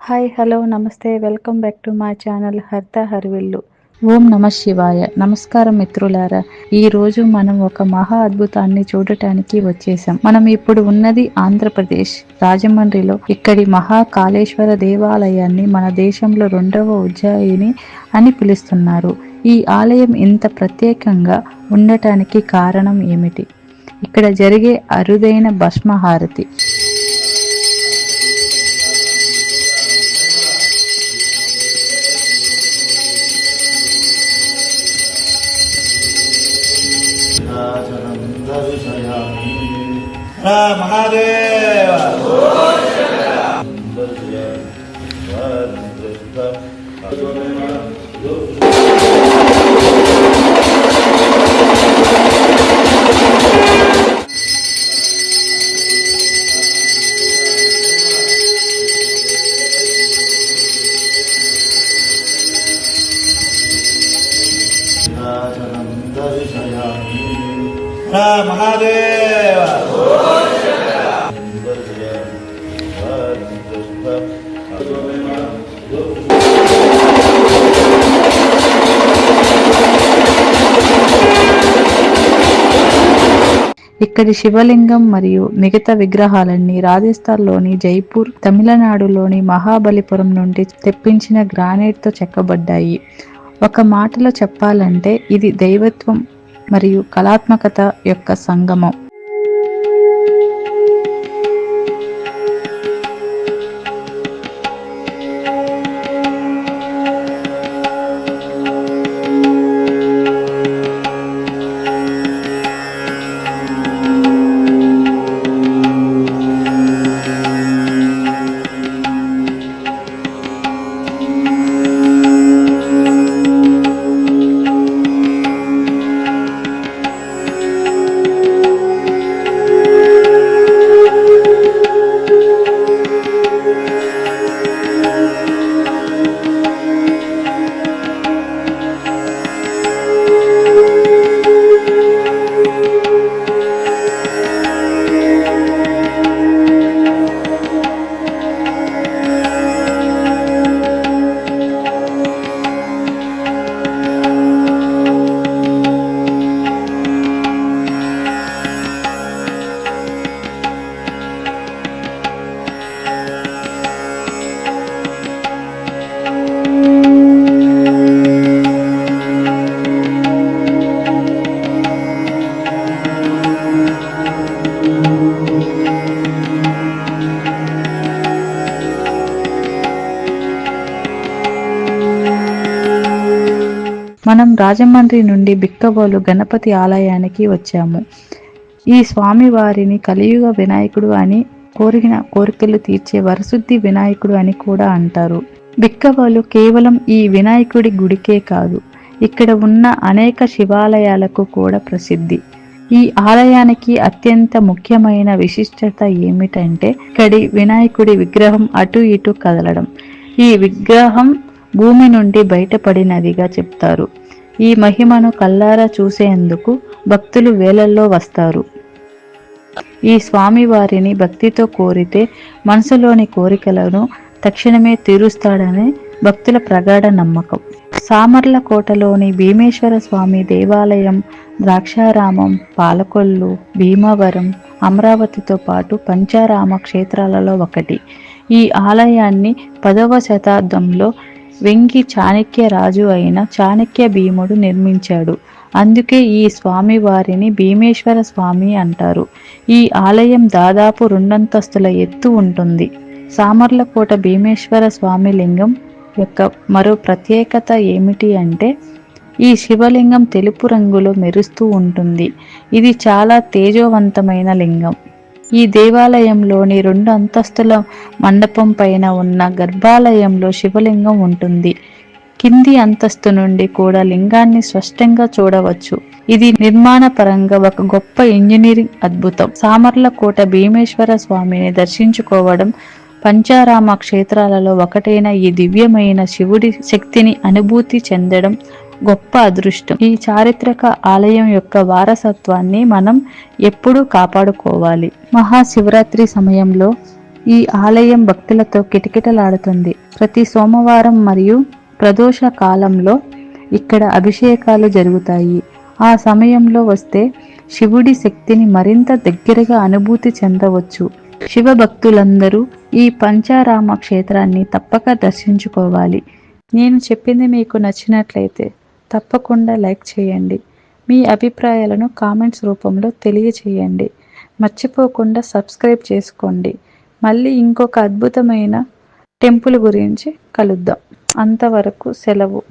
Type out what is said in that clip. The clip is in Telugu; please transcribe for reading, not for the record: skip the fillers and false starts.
హాయ్ హలో నమస్తే welcome back to my channel హర్త హర్విల్లు. ఓం నమ శివాయ. నమస్కారం మిత్రులారా. ఈ రోజు మనం ఒక మహా అద్భుతాన్ని చూడటానికి వచ్చేసాం. మనం ఇప్పుడు ఉన్నది ఆంధ్రప్రదేశ్ రాజమండ్రిలో. ఇక్కడి మహాకాళేశ్వర దేవాలయాన్ని మన దేశంలో 2వ ఉజ్జయిని అని పిలుస్తున్నారు. ఈ ఆలయం ఇంత ప్రత్యేకంగా ఉండటానికి కారణం ఏమిటి? ఇక్కడ జరిగే అరుదైన భస్మహారతి, మహాదేవ మహాదేవ ఇక్కడి శివలింగం మరియు మిగతా విగ్రహాలన్నీ రాజస్థాన్లోని జైపూర్, తమిళనాడులోని మహాబలిపురం నుండి తెప్పించిన గ్రానైట్తో చెక్కబడ్డాయి. ఒక మాటలో చెప్పాలంటే ఇది దైవత్వం మరియు కళాత్మకత యొక్క సంగమం. మనం రాజమండ్రి నుండి బిక్కవోలు గణపతి ఆలయానికి వచ్చాము. ఈ స్వామి వారిని కలియుగ వినాయకుడు అని, కోరిన కోరికలు తీర్చే వరసిద్ధి వినాయకుడు అని కూడా అంటారు. బిక్కవోలు కేవలం ఈ వినాయకుడి గుడికే కాదు, ఇక్కడ ఉన్న అనేక శివాలయాలకు కూడా ప్రసిద్ధి. ఈ ఆలయానికి అత్యంత ముఖ్యమైన విశిష్టత ఏమిటంటే ఇక్కడి వినాయకుడి విగ్రహం అటు ఇటు కదలడం. ఈ విగ్రహం భూమి నుండి బయటపడినదిగా చెప్తారు. ఈ మహిమను కల్లారా చూసేందుకు భక్తులు వేలల్లో వస్తారు. ఈ స్వామి వారిని భక్తితో కోరితే మనసులోని కోరికలను తక్షణమే తీరుస్తాడని భక్తుల ప్రగాఢ నమ్మకం. సామర్లకోటలోని భీమేశ్వర స్వామి దేవాలయం ద్రాక్షారామం, పాలకొల్లు, భీమవరం, అమరావతితో పాటు పంచారామ క్షేత్రాలలో ఒకటి. ఈ ఆలయాన్ని 10వ శతాబ్దంలో వెంగి చాణక్య రాజు అయిన చాణక్య భీముడు నిర్మించాడు. అందుకే ఈ స్వామి వారిని భీమేశ్వర స్వామి అంటారు. ఈ ఆలయం దాదాపు 2 అంతస్తుల ఎత్తు ఉంటుంది. సామర్లకోట భీమేశ్వర స్వామి లింగం యొక్క మరో ప్రత్యేకత ఏమిటి అంటే ఈ శివలింగం తెలుపు రంగులో మెరుస్తూ ఉంటుంది. ఇది చాలా తేజోవంతమైన లింగం. ఈ దేవాలయంలోని 2 అంతస్తుల మండపం పైన ఉన్న గర్భాలయంలో శివలింగం ఉంటుంది. కింది అంతస్తు నుండి కూడా లింగాన్ని స్పష్టంగా చూడవచ్చు. ఇది నిర్మాణ పరంగా ఒక గొప్ప ఇంజనీరింగ్ అద్భుతం. సామర్లకోట భీమేశ్వర స్వామిని దర్శించుకోవడం పంచారామ క్షేత్రాలలో ఒకటైన ఈ దివ్యమైన శివుడి శక్తిని అనుభూతి చెందడం గొప్ప అదృష్టం. ఈ చారిత్రక ఆలయం యొక్క వారసత్వాన్ని మనం ఎప్పుడూ కాపాడుకోవాలి. మహాశివరాత్రి సమయంలో ఈ ఆలయం భక్తులతో కిటకిటలాడుతుంది. ప్రతి సోమవారం మరియు ప్రదోష కాలంలో ఇక్కడ అభిషేకాలు జరుగుతాయి. ఆ సమయంలో వస్తే శివుడి శక్తిని మరింత దగ్గరగా అనుభూతి చెందవచ్చు. శివ భక్తులందరూ ఈ పంచారామ క్షేత్రాన్ని తప్పక దర్శించుకోవాలి. నేను చెప్పింది మీకు నచ్చినట్లయితే తప్పకుండా లైక్ చేయండి. మీ అభిప్రాయాలను కామెంట్స్ రూపంలో తెలియచేయండి. మర్చిపోకుండా సబ్స్క్రైబ్ చేసుకోండి. మళ్ళీ ఇంకొక అద్భుతమైన టెంపుల్ గురించి కలుద్దాం. అంతవరకు సెలవు.